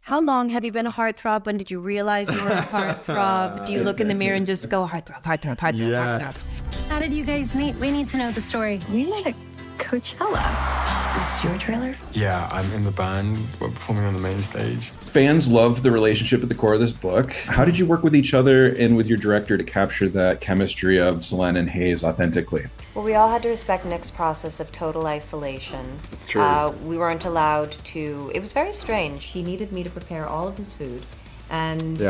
How long have you been a heartthrob? When did you realize you were a heartthrob? Do you look in the mirror and just go heartthrob, heartthrob, heartthrob, Yes. heartthrob? How did you guys meet? We need to know the story. We met at Coachella. This is your trailer? Yeah, I'm in the band. We're performing on the main stage. Fans love the relationship at the core of this book. How did you work with each other and with your director to capture that chemistry of Selene and Hayes authentically? Well, we all had to respect Nick's process of total isolation. It's true. We weren't allowed to. It was very strange. He needed me to prepare all of his food, and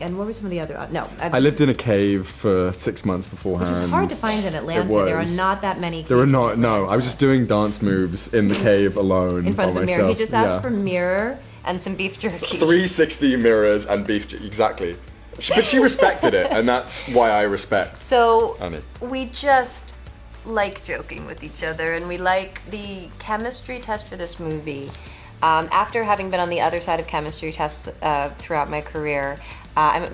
and what were some of the other? I lived in a cave for 6 months beforehand. Which was hard to find in Atlanta. There are not that many caves. There were not. No, I was just doing dance moves in the cave alone in front of by a myself. mirror. He just asked for a mirror and some beef jerky. 360 mirrors and beef jerky. Exactly. But she respected it, and that's why I respect Annie. We just like joking with each other, and we like the chemistry test for this movie. After having been on the other side of chemistry tests throughout my career,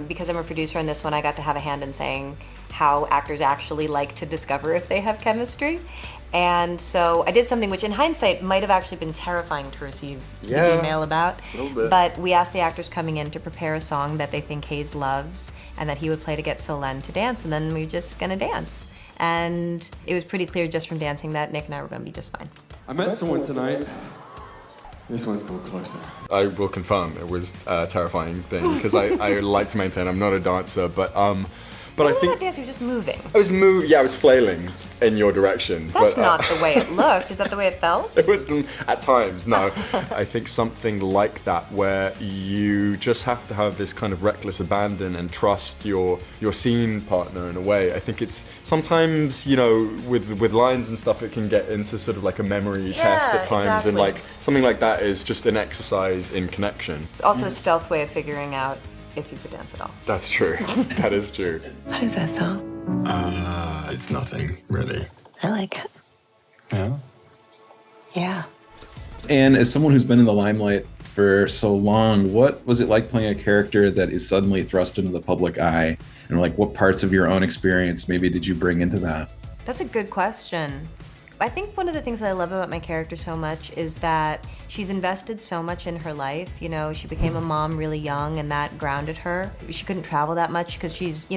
because I'm a producer on this one, I got to have a hand in saying how actors actually like to discover if they have chemistry. And so I did something which in hindsight might have actually been terrifying to receive the email about. A little bit. But we asked the actors coming in to prepare a song that they think Hayes loves and that he would play to get Solène to dance, and then we were just gonna dance. And it was pretty clear just from dancing that Nick and I were gonna be just fine. I met someone tonight. This one's called Closer. I will confirm it was a terrifying thing because I like to maintain I'm not a dancer, but I think Not dancing, you were just moving. I was I was flailing in your direction. That's but, not the way it looked. Is that the way it felt? At times, no. I think something like that where you just have to have this kind of reckless abandon and trust your scene partner in a way. I think it's sometimes, with lines and stuff, it can get into sort of like a memory test at times, and like something like that is just an exercise in connection. It's also a stealth way of figuring out if you could dance at all. That's true. That is true. What is that song? It's nothing, really. I like it. Yeah? Yeah. And as someone who's been in the limelight for so long, what was it like playing a character that is suddenly thrust into the public eye? And like, what parts of your own experience maybe did you bring into that? That's a good question. I think one of the things that I love about my character so much is that she's invested so much in her life. She became a mom really young, and that grounded her. She couldn't travel that much because she's,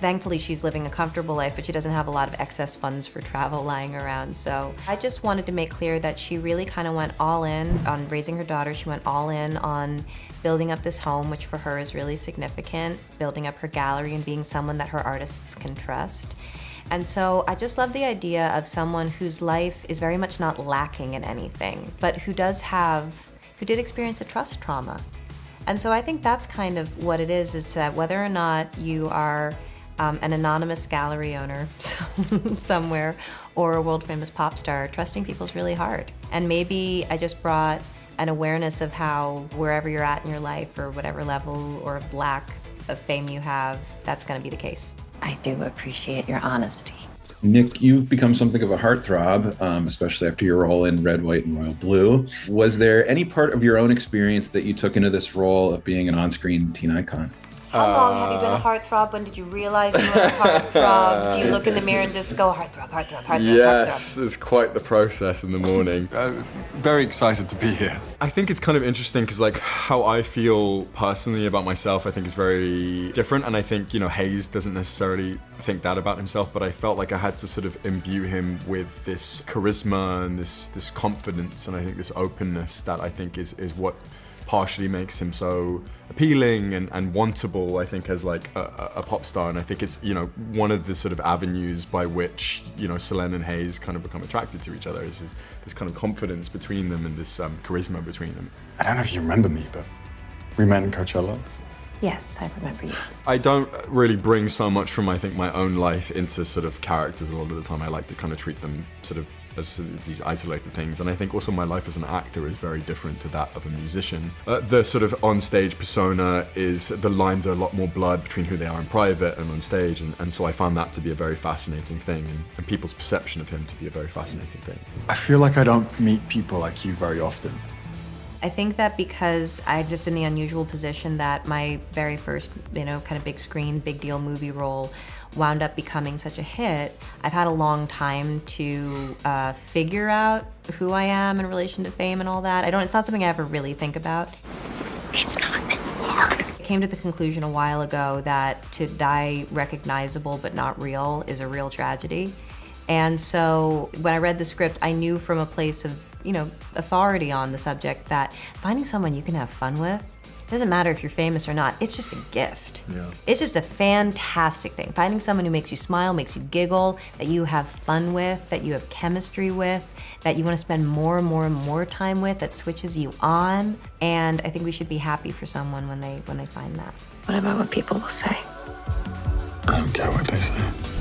thankfully she's living a comfortable life, but she doesn't have a lot of excess funds for travel lying around. So I just wanted to make clear that she really kind of went all in on raising her daughter. She went all in on building up this home, which for her is really significant, building up her gallery and being someone that her artists can trust. And so I just love the idea of someone whose life is very much not lacking in anything, but who did experience a trust trauma. And so I think that's kind of what it is that whether or not you are an anonymous gallery owner somewhere or a world famous pop star, trusting people is really hard. And maybe I just brought an awareness of how wherever you're at in your life or whatever level or lack of fame you have, that's gonna be the case. I do appreciate your honesty. Nick, you've become something of a heartthrob, especially after your role in Red, White, and Royal Blue. Was there any part of your own experience that you took into this role of being an on-screen teen icon? How long have you been a heartthrob? When did you realize you were a heartthrob? Do you look in the mirror and just go heartthrob, heartthrob, heartthrob, Yes, heartthrob? it's quite the process in the morning. Very excited to be here. I think it's kind of interesting because like how I feel personally about myself, I think is very different. And I think, Hayes doesn't necessarily think that about himself, but I felt like I had to sort of imbue him with this charisma and this confidence. And I think this openness that I think is what partially makes him so appealing and wantable, I think, as like a pop star. And I think it's, one of the sort of avenues by which, Selene and Hayes kind of become attracted to each other is this kind of confidence between them and this charisma between them. I don't know if you remember me, but we met in Coachella. Yes, I remember you. I don't really bring so much from, I think, my own life into sort of characters a lot of the time. I like to kind of treat them sort of as sort of these isolated things. And I think also my life as an actor is very different to that of a musician. The sort of on-stage persona is, the lines are a lot more blurred between who they are in private and on stage. And so I found that to be a very fascinating thing, and people's perception of him to be a very fascinating thing. I feel like I don't meet people like you very often. I think that because I'm just in the unusual position that my very first, kind of big screen, big deal movie role wound up becoming such a hit, I've had a long time to figure out who I am in relation to fame and all that. It's not something I ever really think about. It's not hard. I came to the conclusion a while ago that to die recognizable but not real is a real tragedy. And so when I read the script, I knew from a place of, authority on the subject that finding someone you can have fun with, doesn't matter if you're famous or not, it's just a gift. Yeah. It's just a fantastic thing. Finding someone who makes you smile, makes you giggle, that you have fun with, that you have chemistry with, that you want to spend more and more and more time with, that switches you on. And I think we should be happy for someone when they find that. What about what people will say? I don't care what they say.